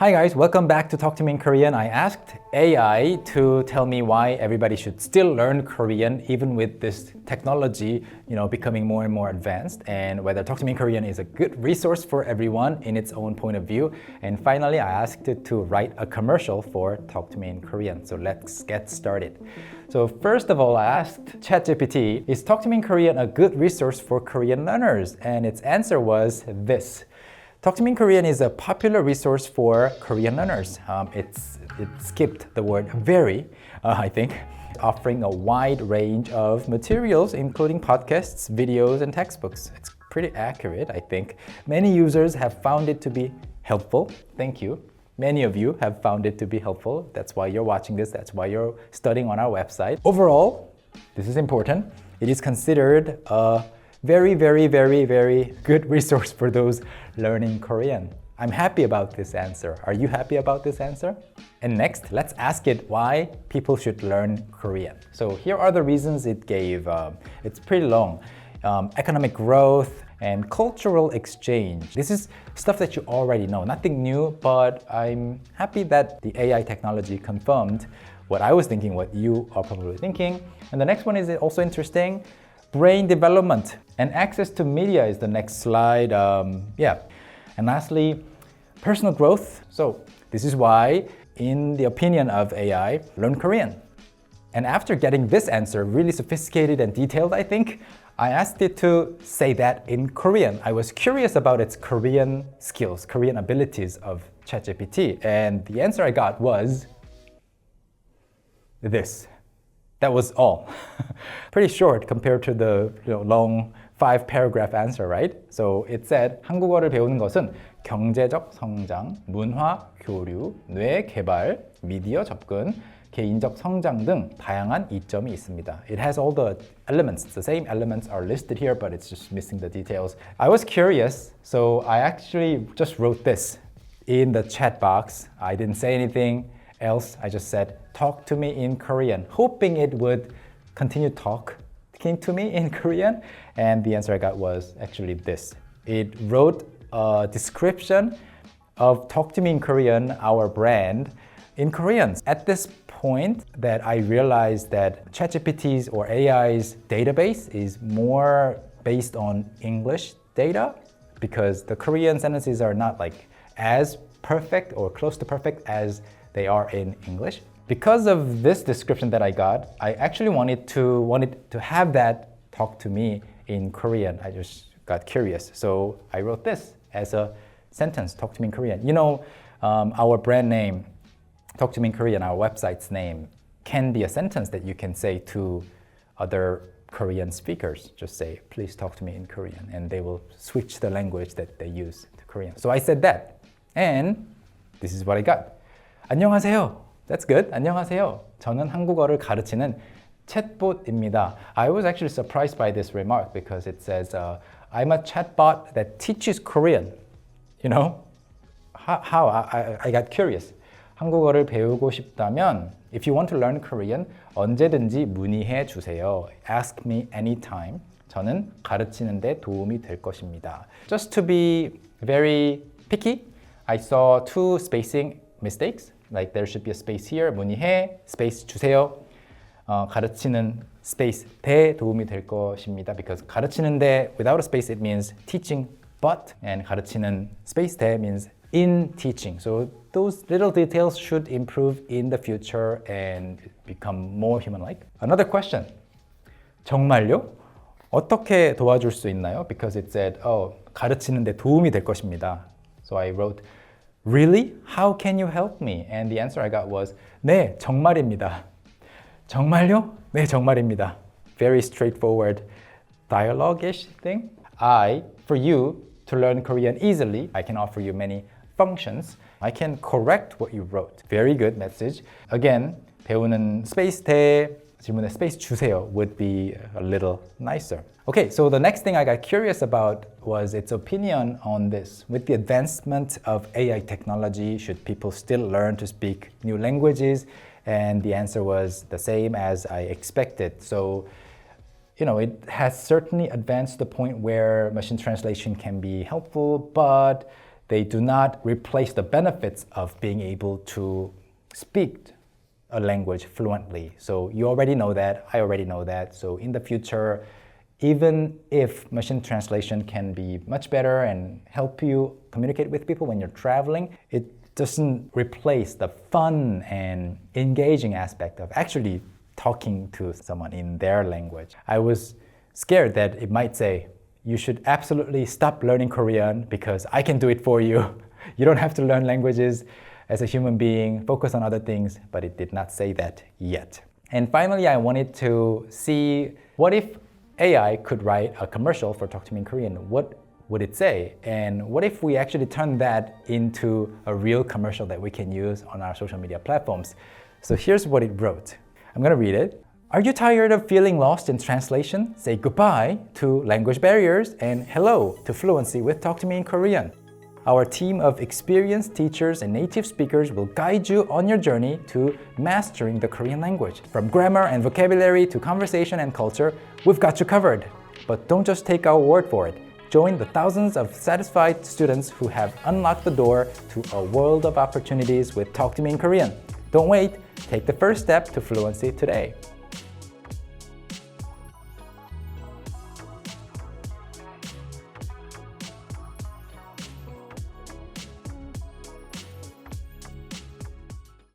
Hi guys, welcome back to Talk to Me in Korean. I asked AI to tell me why everybody should still learn Korean even with this technology, becoming more and more advanced, and whether Talk to Me in Korean is a good resource for everyone in its own point of view. And finally, I asked it to write a commercial for Talk to Me in Korean. So let's get started. So first of all, I asked ChatGPT, is Talk to Me in Korean a good resource for Korean learners? And its answer was this. Talk to Me in Korean is a popular resource for Korean learners. It skipped the word very, I think, offering a wide range of materials, including podcasts, videos, and textbooks. It's pretty accurate, I think. Many users have found it to be helpful. Thank you. Many of you have found it to be helpful. That's why you're watching this. That's why you're studying on our website. Overall, this is important. It is considered a very, very, very, very good resource for those learning Korean. I'm happy about this answer. Are you happy about this answer? And next, let's ask it why people should learn Korean. So here are the reasons it gave. It's pretty long. Economic growth and cultural exchange. This is stuff that you already know, nothing new, but I'm happy that the AI technology confirmed what I was thinking, what you are probably thinking. And the next one is also interesting. Brain development and access to media is the next slide. And lastly, personal growth. So this is why, in the opinion of AI, learn Korean. And after getting this answer, really sophisticated and detailed, I think, I asked it to say that in Korean. I was curious about its Korean skills, Korean abilities of ChatGPT. And the answer I got was this. That was all. Pretty short compared to the long 5-paragraph answer, right? So it said, 한국어를 배우는 것은 경제적 성장, 문화 교류, 뇌 개발, 미디어 접근, 개인적 성장 등 다양한 이점이 있습니다. It has all the elements. The same elements are listed here, but it's just missing the details. I was curious, so I actually just wrote this in the chat box. I didn't say anything else. I just said, talk to me in Korean, hoping it would continue talking to me in Korean. And the answer I got was actually this. It wrote a description of Talk to Me in Korean, our brand, in Korean. At this point that I realized that ChatGPT's or AI's database is more based on English data because the Korean sentences are not like as perfect or close to perfect as they are in English. Because of this description that I got, I actually wanted to have that talk to me in Korean. I just got curious. So I wrote this as a sentence, talk to me in Korean. Our brand name, Talk to Me in Korean, our website's name, can be a sentence that you can say to other Korean speakers. Just say, please talk to me in Korean. And they will switch the language that they use to Korean. So I said that. And this is what I got. 안녕하세요. That's good. 안녕하세요. 저는 한국어를 가르치는 chatbot입니다. I was actually surprised by this remark because it says, I'm a chatbot that teaches Korean. How? I got curious. 한국어를 배우고 싶다면, if you want to learn Korean, 언제든지 문의해 주세요. Ask me anytime. 저는 가르치는 데 도움이 될 것입니다. Just to be very picky, I saw 2 spacing mistakes. Like there should be a space here, 문의해, space 주세요. 가르치는 space 대 도움이 될 것입니다. Because 가르치는데 without a space it means teaching but, and 가르치는 space 대 means in teaching. So those little details should improve in the future and become more human-like. Another question. 정말요? 어떻게 도와줄 수 있나요? Because it said, 가르치는데 도움이 될 것입니다. So I wrote, really? How can you help me? And the answer I got was, 네, 정말입니다. 정말요? 네, 정말입니다. Very straightforward dialogue-ish thing. For you to learn Korean easily, I can offer you many functions. I can correct what you wrote. Very good message. Again, 배우는 space 대 질문에 space 주세요 would be a little nicer. Okay, so the next thing I got curious about was its opinion on this. With the advancement of AI technology, should people still learn to speak new languages? And the answer was the same as I expected. So, it has certainly advanced to the point where machine translation can be helpful, but They do not replace the benefits of being able to speak a language fluently. So you already know that, I already know that. So in the future, even if machine translation can be much better and help you communicate with people when you're traveling, it doesn't replace the fun and engaging aspect of actually talking to someone in their language. I was scared that it might say, you should absolutely stop learning Korean because I can do it for you. You don't have to learn languages as a human being, focus on other things, but it did not say that yet. And finally, I wanted to see what if AI could write a commercial for Talk to Me in Korean. What would it say? And what if we actually turn that into a real commercial that we can use on our social media platforms? So here's what it wrote. I'm gonna read it. Are you tired of feeling lost in translation? Say goodbye to language barriers and hello to fluency with Talk to Me in Korean. Our team of experienced teachers and native speakers will guide you on your journey to mastering the Korean language. From grammar and vocabulary to conversation and culture, we've got you covered. But don't just take our word for it. Join the thousands of satisfied students who have unlocked the door to a world of opportunities with Talk to Me in Korean. Don't wait, take the first step to fluency today.